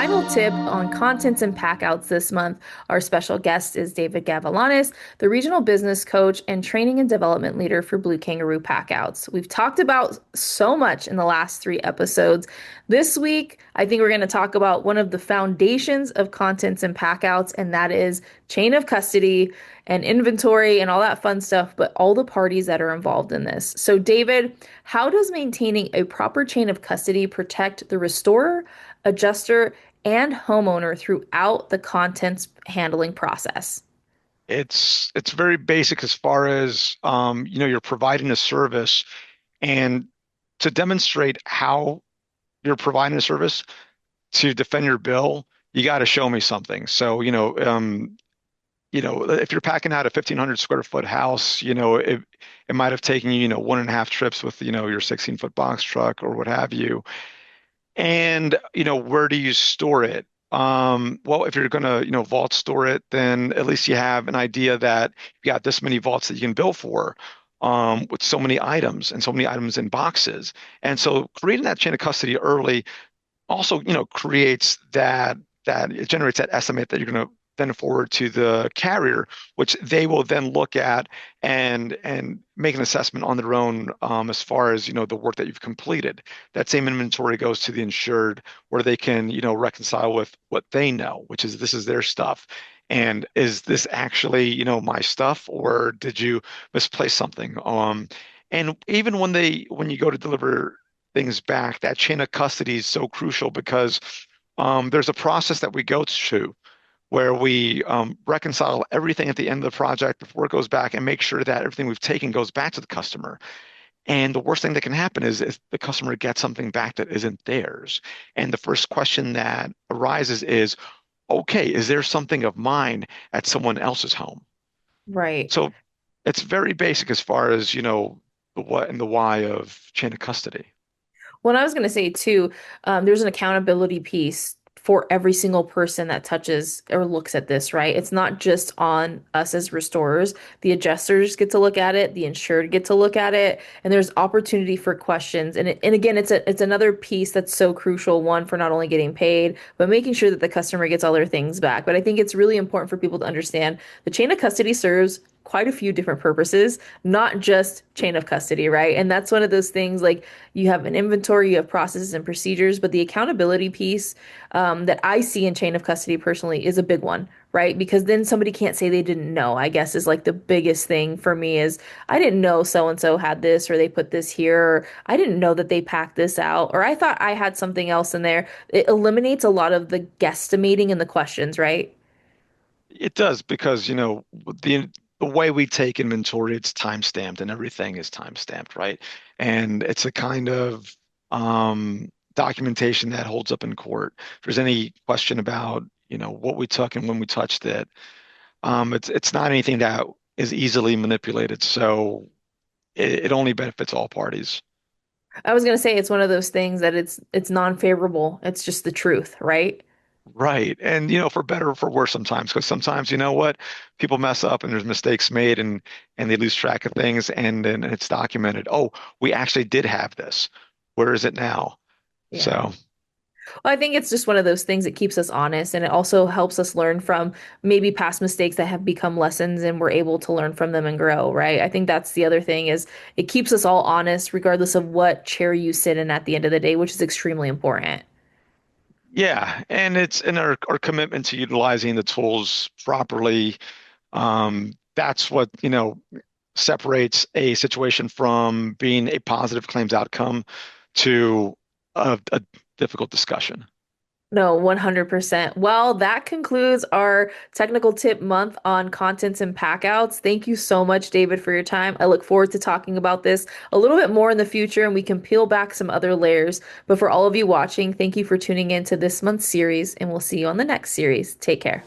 final tip on contents and packouts this month, our special guest is David Gavilanes, the regional business coach and training and development leader for Blue Kangaroo Packouts. We've talked about so much in the last three episodes. This week, I think we're going to talk about one of the foundations of contents and packouts, and that is chain of custody and inventory and all that fun stuff, but all the parties that are involved in this. So, David, how does maintaining a proper chain of custody protect the restorer, adjuster, and homeowner throughout the contents handling process? It's very basic as far as you're providing a service, and to demonstrate how you're providing a service to defend your bill, you got to show me something. So, if you're packing out a 1,500 square foot house, it might have taken you, one and a half trips with, your 16-foot box truck or what have you. And, where do you store it? Well, if you're going to, vault store it, then at least you have an idea that you got this many vaults that you can bill for, with so many items and so many items in boxes. And so creating that chain of custody early also, creates that it generates that estimate that you're going to then forward to the carrier, which they will then look at and make an assessment on their own, as far as the work that you've completed. That same inventory goes to the insured, where they can reconcile with what they know, which is this is their stuff. And is this actually my stuff, or did you misplace something? And even when you go to deliver things back, that chain of custody is so crucial because there's a process that we go through where we reconcile everything at the end of the project before it goes back and make sure that everything we've taken goes back to the customer. And the worst thing that can happen is if the customer gets something back that isn't theirs. And the first question that arises is, okay, is there something of mine at someone else's home? Right. So it's very basic as far as, the what and the why of chain of custody. Well, I was going to say too, there's an accountability piece for every single person that touches or looks at this, right? It's not just on us as restorers. The adjusters get to look at it, the insured get to look at it, and there's opportunity for questions. And again, it's another piece that's so crucial, one for not only getting paid, but making sure that the customer gets all their things back. But I think it's really important for people to understand the chain of custody serves quite a few different purposes, not just chain of custody, right? And that's one of those things like you have an inventory, you have processes and procedures, but the accountability piece that I see in chain of custody personally is a big one, right? Because then somebody can't say they didn't know, I guess is like the biggest thing for me is I didn't know so and so had this or they put this here, or I didn't know that they packed this out, or I thought I had something else in there. It eliminates a lot of the guesstimating and the questions, right? It does because, the way we take inventory, it's time stamped and everything is time stamped, right? And it's a kind of documentation that holds up in court. If there's any question about, what we took and when we touched it, it's not anything that is easily manipulated. So it only benefits all parties. I was gonna say it's one of those things that it's non-favorable. It's just the truth, right? Right. And, for better or for worse sometimes, because sometimes, you know what, people mess up and there's mistakes made and they lose track of things and then it's documented. Oh, we actually did have this. Where is it now? Yeah. So, Well, I think it's just one of those things that keeps us honest and it also helps us learn from maybe past mistakes that have become lessons and we're able to learn from them and grow, right? I think that's the other thing is it keeps us all honest regardless of what chair you sit in at the end of the day, which is extremely important. yeah. And it's in our commitment to utilizing the tools properly. That's what, separates a situation from being a positive claims outcome to a difficult discussion. No, 100%. Well, that concludes our technical tip month on contents and packouts. Thank you so much, David, for your time. I look forward to talking about this a little bit more in the future and we can peel back some other layers. But for all of you watching, thank you for tuning in to this month's series and we'll see you on the next series. Take care.